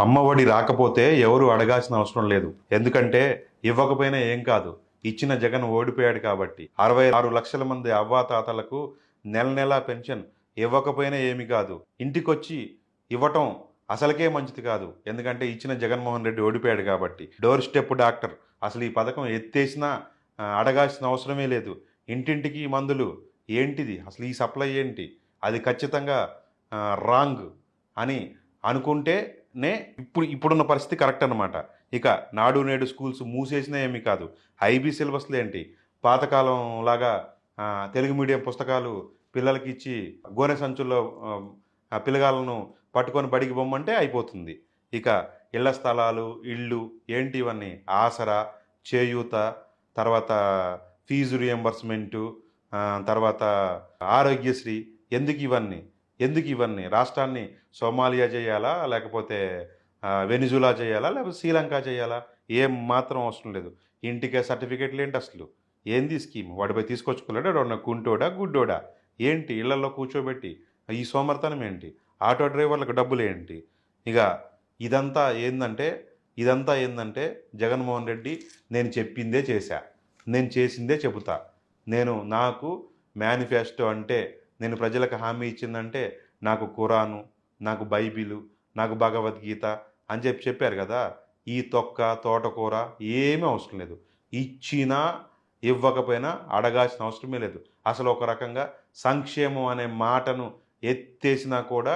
అమ్మఒడి రాకపోతే ఎవరు అడగాల్సిన అవసరం లేదు. ఎందుకంటే ఇవ్వకపోయినా ఏం కాదు. ఇచ్చిన జగన్ ఓడిపోయాడు కాబట్టి. 66 లక్షల మంది అవ్వాతాతలకు నెల నెలా పెన్షన్ ఇవ్వకపోయినా ఏమి కాదు. ఇంటికొచ్చి ఇవ్వటం అసలకే మంచిది కాదు. ఎందుకంటే ఇచ్చిన జగన్మోహన్ రెడ్డి ఓడిపోయాడు కాబట్టి. డోర్ స్టెప్ డాక్టర్ అసలు ఈ పథకం ఎత్తేసినా అడగాల్సిన అవసరమే లేదు. ఇంటింటికి మందులు ఏంటిది? అసలు ఈ సప్లై ఏంటి? అది ఖచ్చితంగా రాంగ్ అని అనుకుంటేనే ఇప్పుడున్న పరిస్థితి కరెక్ట్ అనమాట. ఇక నాడు నేడు స్కూల్స్ మూసేసినా ఏమీ కాదు. ఐబీ సిలబస్లు ఏంటి? పాతకాలం లాగా తెలుగు మీడియం పుస్తకాలు పిల్లలకి ఇచ్చి గోనె సంచుల్లో పిల్లగాళ్ళను పట్టుకొని బడికి పొమ్మంటే అయిపోతుంది. ఇక ఇళ్ల స్థలాలు, ఇళ్ళు ఏంటి ఇవన్నీ? ఆసరా, చేయూత, తర్వాత ఫీజు రియంబర్స్మెంటు, తర్వాత ఆరోగ్యశ్రీ. ఎందుకు ఇవన్నీ? ఎందుకు ఇవన్నీ? రాష్ట్రాన్ని సోమాలియా చేయాలా? లేకపోతే వెనిజులా చేయాలా? లేకపోతే శ్రీలంక చేయాలా? ఏం మాత్రం అవసరం లేదు. ఇంటికే సర్టిఫికెట్లు ఏంటి అసలు? ఏంది స్కీమ్? వాడిపై తీసుకొచ్చుకున్నాడా? ఎవడన్నా కుంటోడా గుడ్డోడా? ఏంటి ఇళ్లలో కూర్చోబెట్టి ఈ సోమర్తనం ఏంటి? ఆటో డ్రైవర్లకు డబ్బులు ఏంటి? ఇక ఇదంతా ఏందంటే ఇదంతా ఏందంటే జగన్మోహన్ రెడ్డి నేను చెప్పిందే చేశా, నేను చేసిందే చెబుతా, నాకు మేనిఫెస్టో అంటే నేను ప్రజలకు హామీ ఇచ్చిందంటే నాకు ఖురాను, నాకు బైబిలు, నాకు భగవద్గీత అని చెప్పారు కదా. ఈ తొక్క తోటకూర ఏమీ అవసరం లేదు. ఇచ్చినా ఇవ్వకపోయినా అడగాల్సిన అవసరమే లేదు. అసలు ఒక రకంగా సంక్షేమం అనే మాటను ఎత్తేసినా కూడా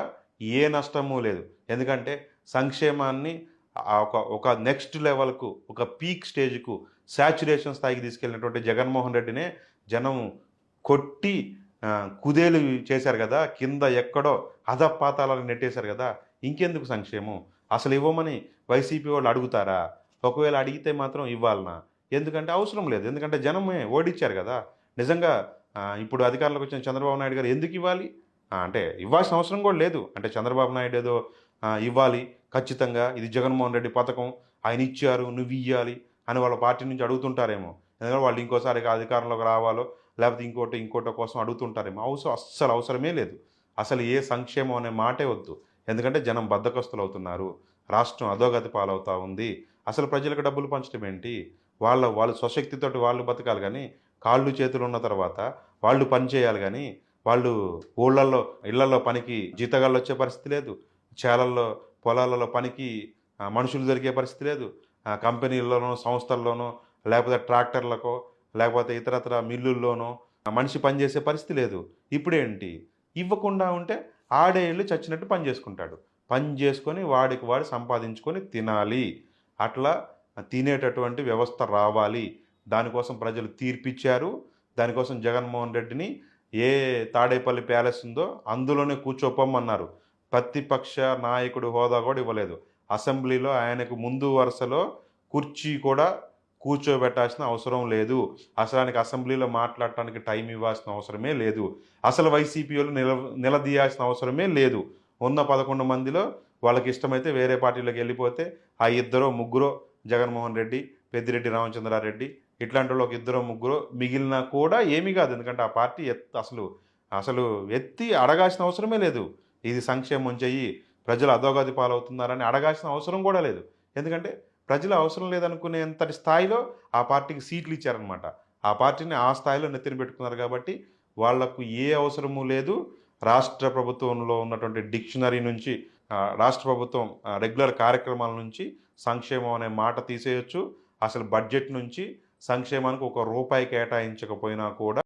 ఏ నష్టము లేదు. ఎందుకంటే సంక్షేమాన్ని ఒక నెక్స్ట్ లెవెల్కు, ఒక పీక్ స్టేజ్కు, శాచురేషన్ స్థాయికి తీసుకెళ్ళినటువంటి జగన్మోహన్ రెడ్డినే జనం కొట్టి కుదేలు చేశారు కదా. కింద ఎక్కడో అధపాతాలను నెట్టేశారు కదా. ఇంకెందుకు సంక్షేమం? అసలు ఇవ్వమని వైసీపీ వాళ్ళు అడుగుతారా? ఒకవేళ అడిగితే మాత్రం ఇవ్వాలనా? ఎందుకంటే అవసరం లేదు. ఎందుకంటే జనమే ఓడించారు కదా. నిజంగా ఇప్పుడు అధికారంలోకి వచ్చిన చంద్రబాబు నాయుడు గారు ఎందుకు ఇవ్వాలి? అంటే ఇవ్వాల్సిన అవసరం కూడా లేదు. అంటే చంద్రబాబు నాయుడు ఏదో ఇవ్వాలి ఖచ్చితంగా, ఇది జగన్మోహన్ రెడ్డి పథకం, ఆయన ఇచ్చారు నువ్వు ఇవ్వాలి అని వాళ్ళ పార్టీ నుంచి అడుగుతుంటారేమో. ఎందుకంటే వాళ్ళు ఇంకోసారి అధికారంలోకి రావాలో లేకపోతే ఇంకోటో కోసం అడుగుతుంటారేమో. అస్సలు అవసరమే లేదు. అసలు ఏ సంక్షేమం అనే మాటే వద్దు. ఎందుకంటే జనం బద్ధకస్తులు అవుతున్నారు. రాష్ట్రం అధోగతి పాలవుతూ ఉంది. అసలు ప్రజలకు డబ్బులు పంచడం ఏంటి? వాళ్ళు స్వశక్తితోటి వాళ్ళు బతకాలి కానీ, కాళ్ళు చేతులు ఉన్న తర్వాత వాళ్ళు పని చేయాలి కానీ, వాళ్ళు ఇళ్లల్లో పనికి జీతగాళ్ళు వచ్చే పరిస్థితి లేదు. చేలల్లో పొలాలలో పనికి మనుషులు దొరికే పరిస్థితి లేదు. కంపెనీల్లోనో సంస్థల్లోనో లేకపోతే ట్రాక్టర్లకో లేకపోతే ఇతరత్ర మిల్లుల్లోనో మనిషి పనిచేసే పరిస్థితి లేదు. ఇప్పుడేంటి? ఇవ్వకుండా ఉంటే ఆడే ఇళ్ళు చచ్చినట్టు పని చేసుకుంటాడు. పని చేసుకొని వాడికి వాడు సంపాదించుకొని తినాలి. అట్లా తినేటటువంటి వ్యవస్థ రావాలి. దానికోసం ప్రజలు తీర్పిచ్చారు. దానికోసం జగన్మోహన్ రెడ్డిని ఏ తాడేపల్లి ప్యాలెస్ ఉందో అందులోనే కూర్చోపోమన్నారు. ప్రతిపక్ష నాయకుడి హోదా కూడా ఇవ్వలేదు. అసెంబ్లీలో ఆయనకు ముందు వరుసలో కుర్చీ కూడా కూర్చోబెట్టాల్సిన అవసరం లేదు. అసలానికి అసెంబ్లీలో మాట్లాడటానికి టైం ఇవ్వాల్సిన అవసరమే లేదు. అసలు వైసీపీ వాళ్ళు నిలదీయాల్సిన అవసరమే లేదు. ఉన్న 11 మందిలో వాళ్ళకి ఇష్టమైతే వేరే పార్టీలోకి వెళ్ళిపోతే ఆ ఇద్దరో ముగ్గురో జగన్మోహన్ రెడ్డి, పెద్దిరెడ్డి రామచంద్రారెడ్డి ఇట్లాంటి వాళ్ళు ఒక ఇద్దరో ముగ్గురో మిగిలినా కూడా ఏమీ కాదు. ఎందుకంటే ఆ పార్టీ అసలు ఎత్తి అడగాల్సిన అవసరమే లేదు. ఇది సంక్షేమం చెయ్యి, ప్రజలు అధోగతి పాలవుతున్నారని అడగాల్సిన అవసరం కూడా లేదు. ఎందుకంటే ప్రజలు అవసరం లేదనుకునేంతటి స్థాయిలో ఆ పార్టీకి సీట్లు ఇచ్చారనమాట. ఆ పార్టీని ఆ స్థాయిలో నెత్తిన పెట్టుకున్నారు కాబట్టి వాళ్లకు ఏ అవసరము లేదు. రాష్ట్ర ప్రభుత్వంలో ఉన్నటువంటి డిక్షనరీ నుంచి, రాష్ట్ర ప్రభుత్వం రెగ్యులర్ కార్యక్రమాల నుంచి సంక్షేమం అనే మాట తీసేయొచ్చు. అసలు బడ్జెట్ నుంచి సంక్షేమానికి ఒక రూపాయి కేటాయించకపోయినా కూడా